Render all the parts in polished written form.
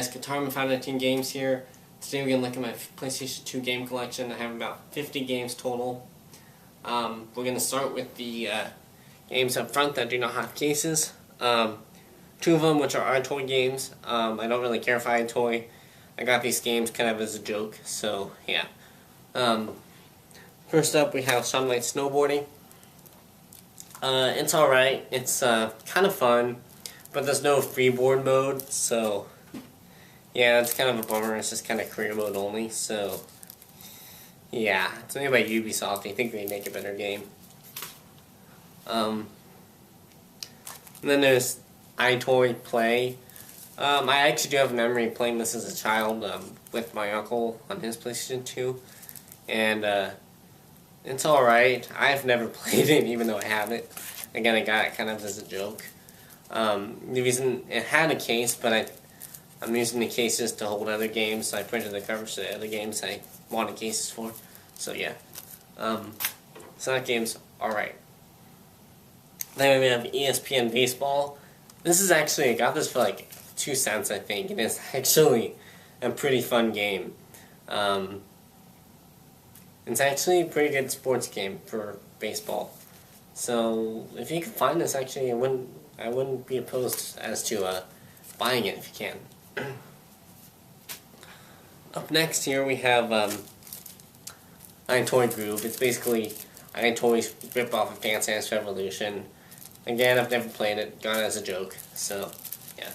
guys, Guitar 519 Games here. Today we're going to look at my PlayStation 2 game collection. I have about 50 games total. We're going to start with the games up front that do not have cases. Two of them which are iToy games. I don't really care for iToy. I got these games kind of as a joke, so yeah. First up we have Shaun White Snowboarding. It's alright. It's kind of fun, but there's no freeboard mode, so yeah, it's kind of a bummer. It's just kind of career mode only, so yeah. It's made by Ubisoft. I think they make a better game. And then there's iToy Play. I actually do have a memory of playing this as a child with my uncle on his PlayStation 2, and it's alright. I've never played it, even though I have it. Again, I got it kind of as a joke. The reason it had a case, but I'm using the cases to hold other games, so I printed the covers to the other games I wanted cases for. So yeah. So that game's alright. Then we have ESPN Baseball. This is actually, I got this for like 2 cents, I think, and it's actually a pretty fun game. It's actually a pretty good sports game for baseball. So if you can find this, actually, I wouldn't be opposed as to buying it if you can. Up next here we have iToy Groove. It's basically iToy's rip off of Dance Dance Revolution. Again, I've never played it, got it as a joke, so yeah.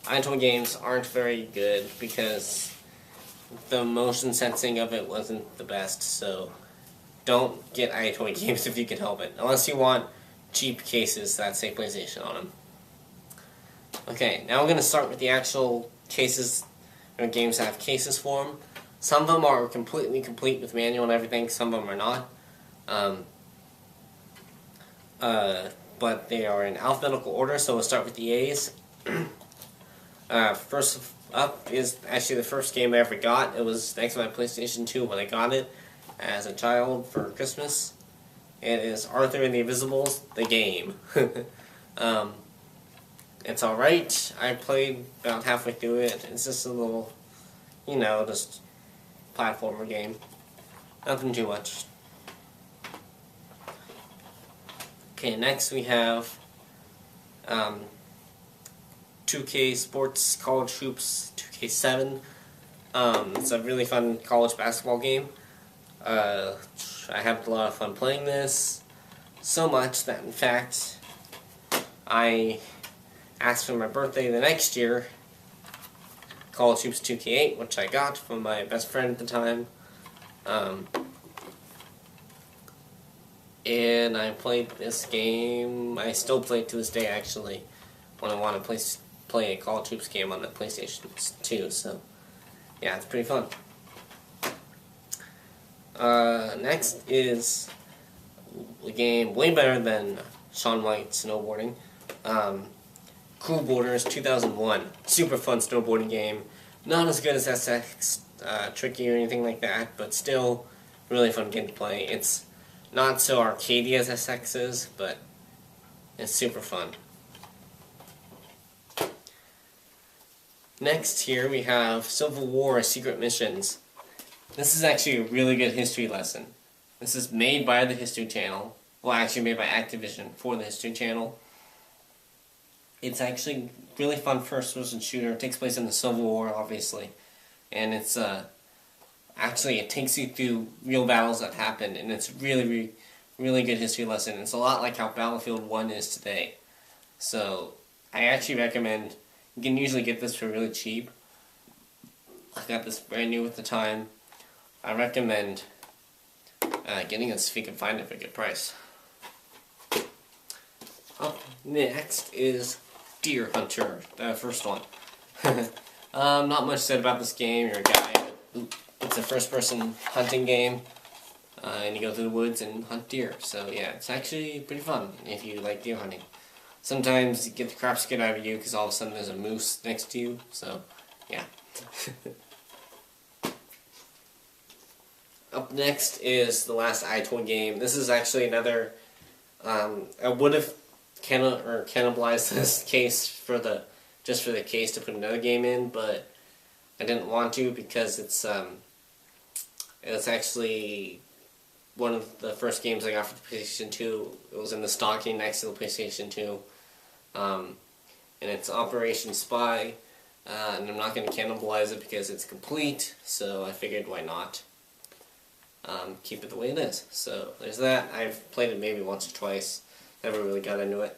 iToy games aren't very good because the motion sensing of it wasn't the best, so don't get iToy games if you can help it, unless you want cheap cases that say PlayStation on them. Okay, now we're going to start with the actual cases, or games that have cases for them. Some of them are completely complete with manual and everything, some of them are not. But they are in alphabetical order, so we'll start with the A's. First up is actually the first game I ever got. It was next to my PlayStation 2 when I got it as a child for Christmas. It is Arthur and the Invisibles, the game. It's alright. I played about halfway through it. It's just a little, you know, just platformer game. Nothing too much. Okay, next we have 2K Sports College Hoops 2K7. It's a really fun college basketball game. I had a lot of fun playing this. So much that, in fact, I asked for my birthday the next year College Hoops 2K8, which I got from my best friend at the time. And I played this game. I still play it to this day, actually, when I want to play a College Hoops game on the PlayStation 2. So, yeah, it's pretty fun. Next is a game way better than Shaun White Snowboarding. Cool Borders 2001. Super fun snowboarding game. Not as good as SX Tricky or anything like that, but still really fun game to play. It's not so arcadey as SX is, but it's super fun. Next here we have Civil War Secret Missions. This is actually a really good history lesson. This is made by the History Channel. Well, actually made by Activision for the History Channel. It's actually really fun first-person shooter. It takes place in the Civil War, obviously. And it's, actually, it takes you through real battles that happened, and it's really, really good history lesson. It's a lot like how Battlefield 1 is today. So, I actually recommend, you can usually get this for really cheap. I got this brand new at the time. I recommend getting this if you can find it for a good price. Up next is Deer Hunter, the first one. Not much said about this game. You're a guy. It's a first-person hunting game, and you go through the woods and hunt deer. So yeah, it's actually pretty fun if you like deer hunting. Sometimes you get the crap scared out of you because all of a sudden there's a moose next to you. So yeah. Up next is the last iToy game. This is actually another. I would have cannibalized this case for the case to put another game in, but I didn't want to because it's actually one of the first games I got for the PlayStation 2. It was in the stocking next to the PlayStation 2. And it's Operation Spy. And I'm not going to cannibalize it because it's complete, so I figured why not. Keep it the way it is. So there's that. I've played it maybe once or twice. Never really got into it.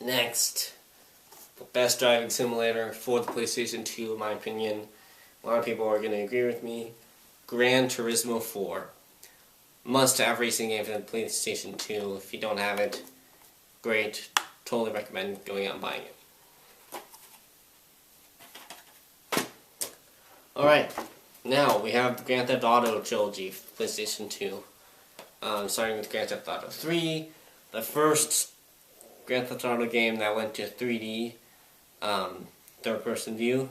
Next, the best driving simulator for the PlayStation 2 in my opinion. A lot of people are going to agree with me. Gran Turismo 4. Must-have racing game for the PlayStation 2. If you don't have it, great. Totally recommend going out and buying it. Alright, now we have the Grand Theft Auto trilogy for PlayStation 2. Starting with Grand Theft Auto 3, the first Grand Theft Auto game that went to 3D, third-person view.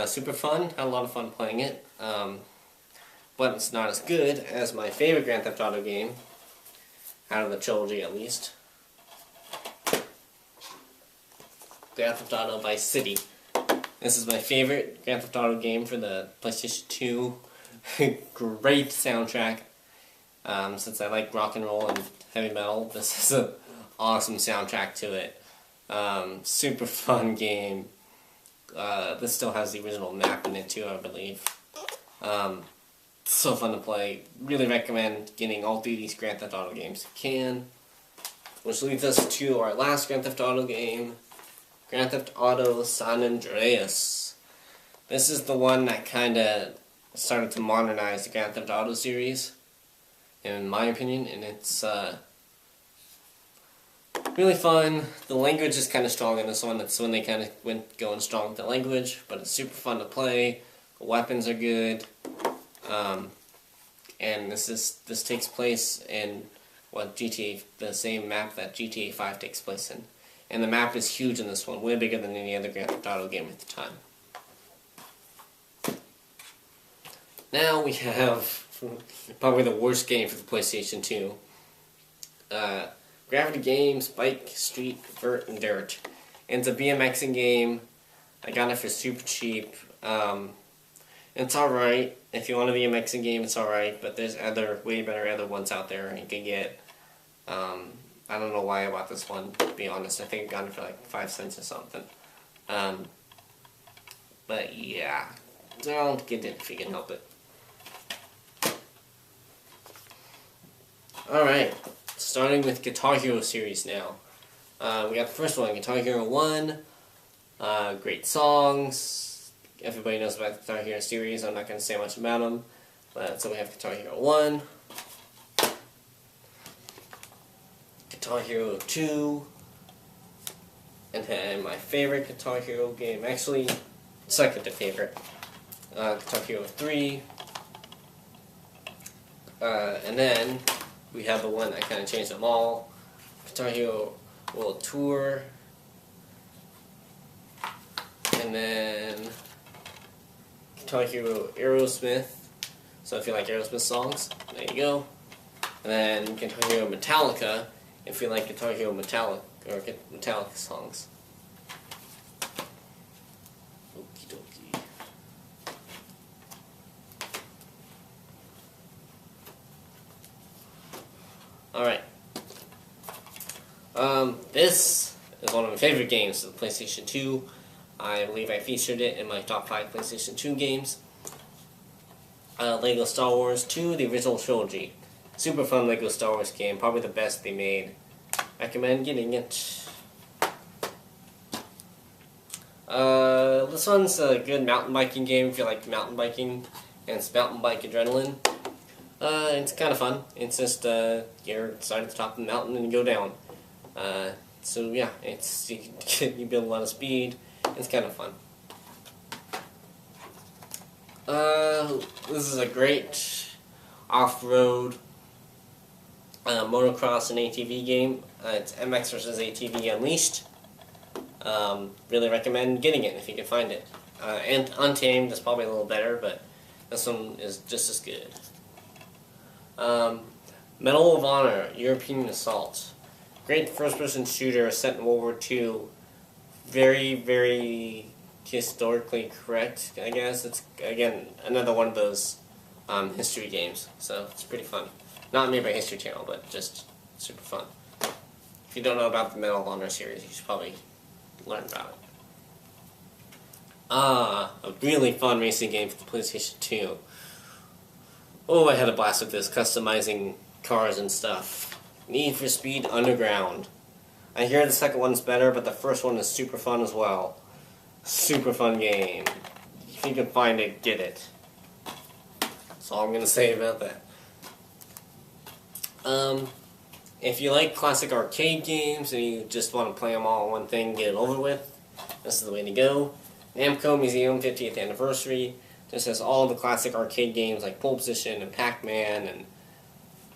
Super fun, had a lot of fun playing it, but it's not as good as my favorite Grand Theft Auto game, out of the trilogy at least. Grand Theft Auto Vice City. This is my favorite Grand Theft Auto game for the PlayStation 2. Great soundtrack. Since I like rock and roll and heavy metal, this is an awesome soundtrack to it. Super fun game. This still has the original map in it too, I believe. So fun to play. Really recommend getting all three of these Grand Theft Auto games if you can. Which leads us to our last Grand Theft Auto game, Grand Theft Auto San Andreas. This is the one that kind of started to modernize the Grand Theft Auto series, in my opinion, and it's really fun. The language is kind of strong in this one. That's when they kind of went going strong with the language, but it's super fun to play. The weapons are good, and this takes place in GTA, the same map that GTA 5 takes place in. And the map is huge in this one, way bigger than any other Grand Theft Auto game at the time. Now we have probably the worst game for the PlayStation 2. Gravity Games, Bike, Street, Vert, and Dirt. And it's a BMXing game. I got it for super cheap. It's alright. If you want a BMXing game, it's alright. But there's way better other ones out there you can get. I don't know why I bought this one, to be honest. I think I got it for like 5 cents or something. But yeah, don't get it if you can help it. Alright, starting with Guitar Hero series now. We got the first one, Guitar Hero 1. Great songs. Everybody knows about the Guitar Hero series. I'm not going to say much about them. But so we have Guitar Hero 1. Guitar Hero 2. And then my favorite Guitar Hero game, actually, second to favorite. Guitar Hero 3. And then we have the one that kind of changed them all, Guitar Hero World Tour, and then Guitar Hero Aerosmith, so if you like Aerosmith songs, there you go, and then Guitar Hero Metallica, if you like Guitar Hero Metallica songs. Okie dokie. Alright. This is one of my favorite games of the PlayStation 2. I believe I featured it in my top 5 PlayStation 2 games. Lego Star Wars 2, the original trilogy. Super fun Lego Star Wars game, probably the best they made. Recommend getting it. This one's a good mountain biking game if you like mountain biking, and it's Mountain Bike Adrenaline. It's kind of fun. It's just, you're start at the top of the mountain and you go down. So yeah, you build a lot of speed. It's kind of fun. This is a great off-road motocross and ATV game. It's MX vs. ATV Unleashed. Really recommend getting it if you can find it. And Untamed is probably a little better, but this one is just as good. Medal of Honor, European Assault. Great first-person shooter set in World War II. Very, very historically correct, I guess. It's, again, another one of those history games, so it's pretty fun. Not made by History Channel, but just super fun. If you don't know about the Medal of Honor series, you should probably learn about it. A really fun racing game for the PlayStation 2. Oh, I had a blast with this, customizing cars and stuff. Need for Speed Underground. I hear the second one's better, but the first one is super fun as well. Super fun game. If you can find it, get it. That's all I'm going to say about that. If you like classic arcade games and you just want to play them all in one thing, get it over with, this is the way to go. Namco Museum 50th Anniversary just has all the classic arcade games like Pole Position and Pac-Man and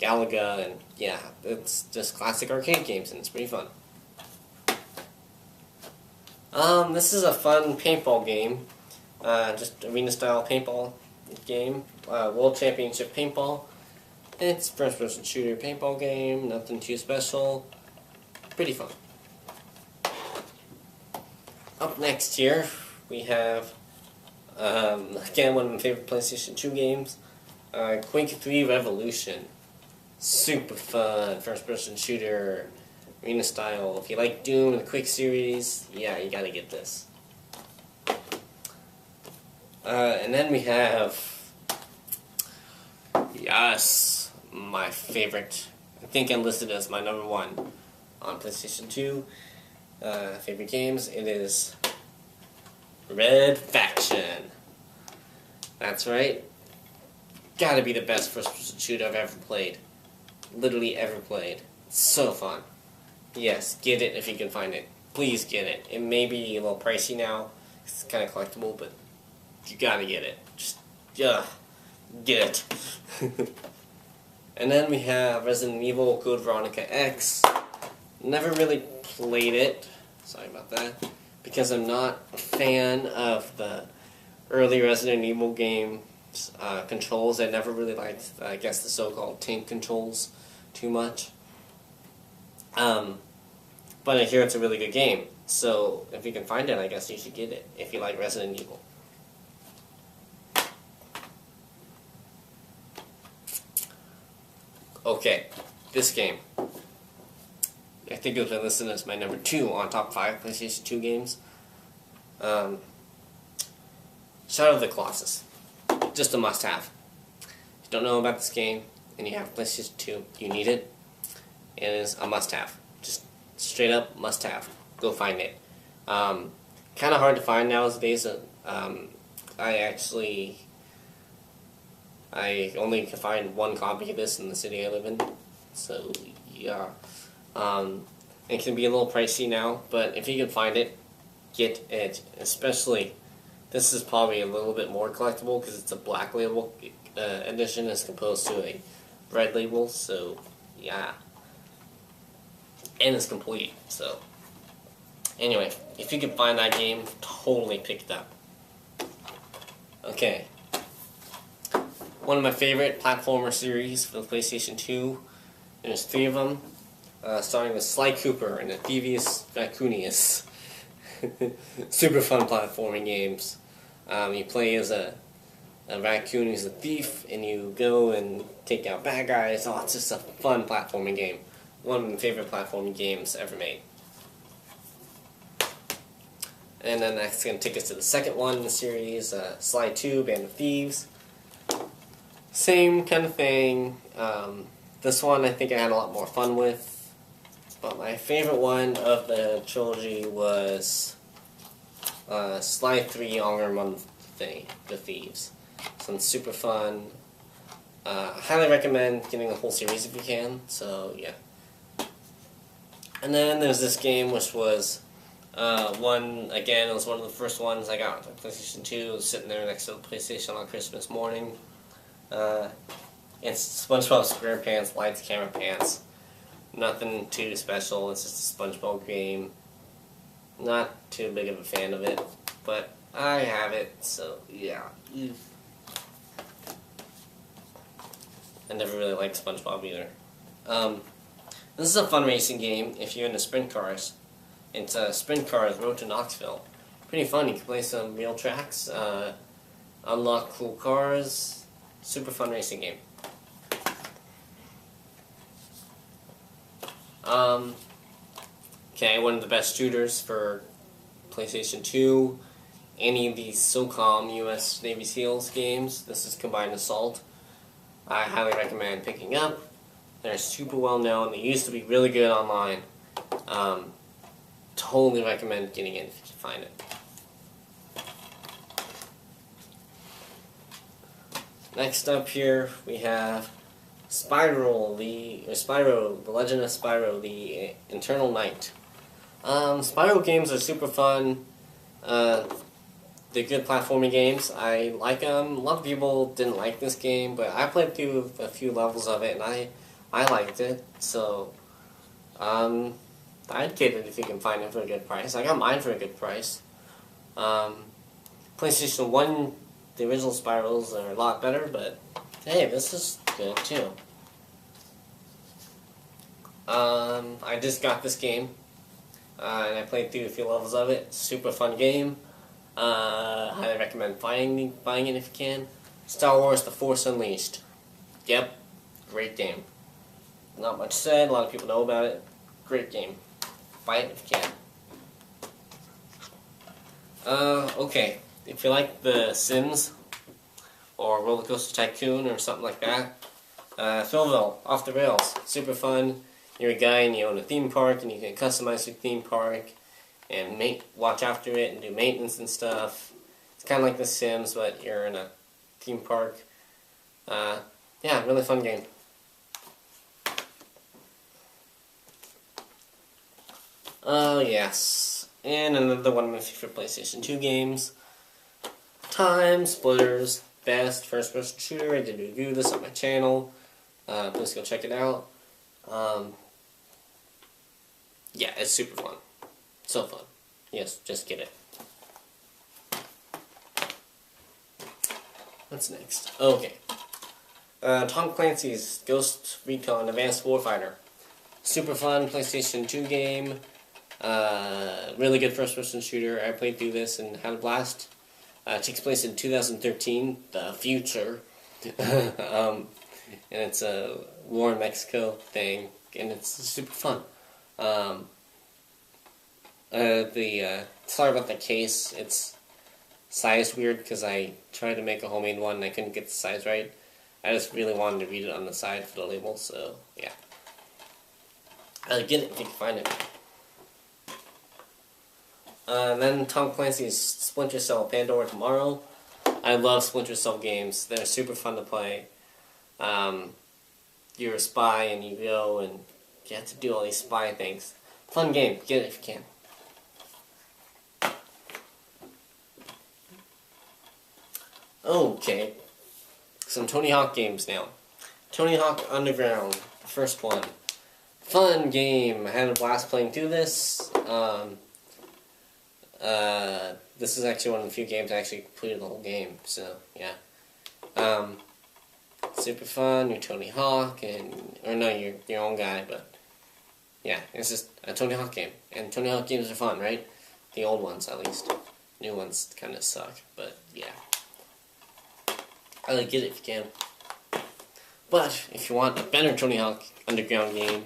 Galaga, and yeah, it's just classic arcade games and it's pretty fun. This is a fun paintball game, just arena-style paintball game, World Championship Paintball. It's a first-person shooter paintball game, nothing too special, pretty fun. Up next here, we have, again, one of my favorite PlayStation 2 games, Quake 3 Revolution. Super fun, first-person shooter, arena style. If you like Doom and the Quake series, yeah, you gotta get this. And then we have, yes, my favorite, I think enlisted as my number one on PlayStation 2 favorite games. It is Red Faction. That's right. Gotta be the best first-person shooter I've ever played. Literally ever played. It's so fun. Yes, get it if you can find it. Please get it. It may be a little pricey now. It's kind of collectible, but you gotta get it. Just, get it. And then we have Resident Evil Code Veronica X. Never really played it. Sorry about that. Because I'm not a fan of the early Resident Evil games controls. I never really liked, I guess, the so-called tank controls too much. But I hear it's a really good game. So if you can find it, I guess you should get it if you like Resident Evil. Okay, this game. I think it was listed as my number 2 on top 5 PlayStation 2 games. Shadow of the Colossus. Just a must-have. If you don't know about this game and you have PlayStation 2, you need it. It is a must-have. Just straight up must-have. Go find it. Kind of hard to find nowadays. I only can find one copy of this in the city I live in. So, yeah. It can be a little pricey now, but if you can find it, get it. Especially, this is probably a little bit more collectible because it's a black label edition as opposed to a red label, so yeah. And it's complete, so. Anyway, if you can find that game, totally pick it up. Okay. One of my favorite platformer series for the PlayStation 2. There's 3 of them. Starting with Sly Cooper and the Thievius Raccoonius. Super fun platforming games. You play as a raccoon who's a thief, and you go and take out bad guys. Oh, it's just a fun platforming game. One of my favorite platforming games ever made. And then that's going to take us to the second one in the series, Sly 2, Band of Thieves. Same kind of thing. This one I think I had a lot more fun with. But my favorite one of the trilogy was Sly 3, Honor Among the Thieves. So it's super fun. Highly recommend getting the whole series if you can. So yeah. And then there's this game which was it was one of the first ones I got on PlayStation 2. It was sitting there next to the PlayStation on Christmas morning. It's SpongeBob SquarePants Lights Camera Pants. Nothing too special, it's just a SpongeBob game. Not too big of a fan of it, but I have it, so yeah. I never really liked SpongeBob either. This is a fun racing game if you're into sprint cars. It's Sprint Cars Road to Knoxville. pretty fun. You can play some real tracks, unlock cool cars. Super fun racing game. Okay, one of the best shooters for PlayStation 2. Any of these SOCOM US Navy SEALs games. This is Combined Assault. I highly recommend picking up. They're super well known. They used to be really good online. Totally recommend getting it if you can find it. Next up here we have Spyro, the Legend of Spyro, the Eternal Night. Spyro games are super fun. They're good platforming games. I like them. A lot of people didn't like this game, but I played through a few levels of it, and I liked it. So, I'd get it if you can find it for a good price. I got mine for a good price. PlayStation 1, the original Spyros are a lot better, but hey, this is good too. I just got this game, and I played through a few levels of it. Super fun game. Highly recommend buying it if you can. Star Wars: The Force Unleashed. Yep, great game. Not much said. A lot of people know about it. Great game. Buy it if you can. Okay. If you like The Sims or Roller Coaster Tycoon or something like that, Philville, Off the Rails, super fun. You're a guy and you own a theme park and you can customize your theme park and watch after it and do maintenance and stuff. It's kind of like The Sims, but you're in a theme park. Yeah, really fun game. Oh yes, and another one of my favorite PlayStation 2 games. Time Splitters, best first-person shooter. I did review this on my channel. Please go check it out. Yeah, it's super fun. So fun. Yes, just get it. What's next? Okay. Tom Clancy's Ghost Recon Advanced Warfighter. Super fun PlayStation 2 game. Really good first-person shooter. I played through this and had a blast. It takes place in 2013, the future. And it's a war in Mexico thing, and it's super fun. Sorry about the case. It's size weird because I tried to make a homemade one and I couldn't get the size right. I just really wanted to read it on the side for the label, so yeah. Get it if you can find it. Then Tom Clancy's Splinter Cell Pandora Tomorrow. I love Splinter Cell games. They're super fun to play. You're a spy and you go and you have to do all these spy things. Fun game. Get it if you can. Okay. Some Tony Hawk games now. Tony Hawk Underground. The first one. Fun game. I had a blast playing through this. This is actually one of the few games I actually completed the whole game, so yeah. Super fun, you're Tony Hawk, or no, you're your own guy, but yeah, it's just a Tony Hawk game. And Tony Hawk games are fun, right? The old ones, at least. New ones kind of suck, but yeah. I like it if you can. But if you want a better Tony Hawk Underground game,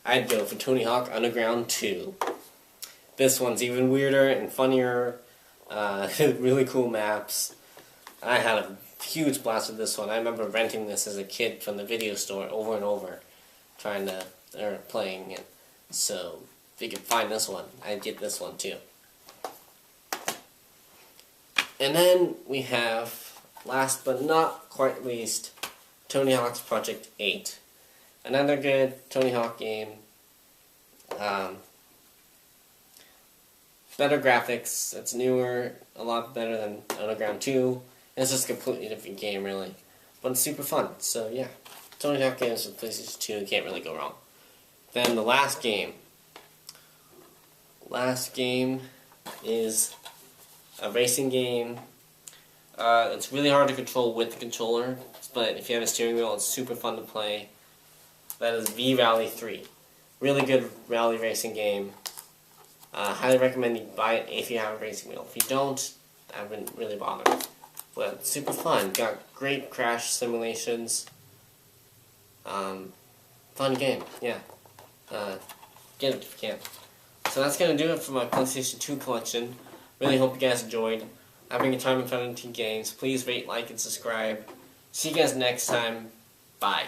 I'd go for Tony Hawk Underground 2. This one's even weirder and funnier. Really cool maps. I had a huge blast with this one. I remember renting this as a kid from the video store over and over, playing it. So if you can find this one, I'd get this one too. And then we have, last but not quite least, Tony Hawk's Project 8. Another good Tony Hawk game. Better graphics, it's newer, a lot better than Underground 2. It's just a completely different game, really. But it's super fun, so yeah. Tony Hawk games with PlayStation 2, can't really go wrong. Then the last game. Last game is a racing game. It's really hard to control with the controller, but if you have a steering wheel, it's super fun to play. That is V-Rally 3. Really good rally racing game. Highly recommend you buy it if you have a racing wheel. If you don't, I wouldn't really bother. But it's super fun. Got great crash simulations. Fun game, yeah. Get it if you can. So that's going to do it for my PlayStation 2 collection. Really hope you guys enjoyed. Having a time in fun into games. Please rate, like, and subscribe. See you guys next time. Bye.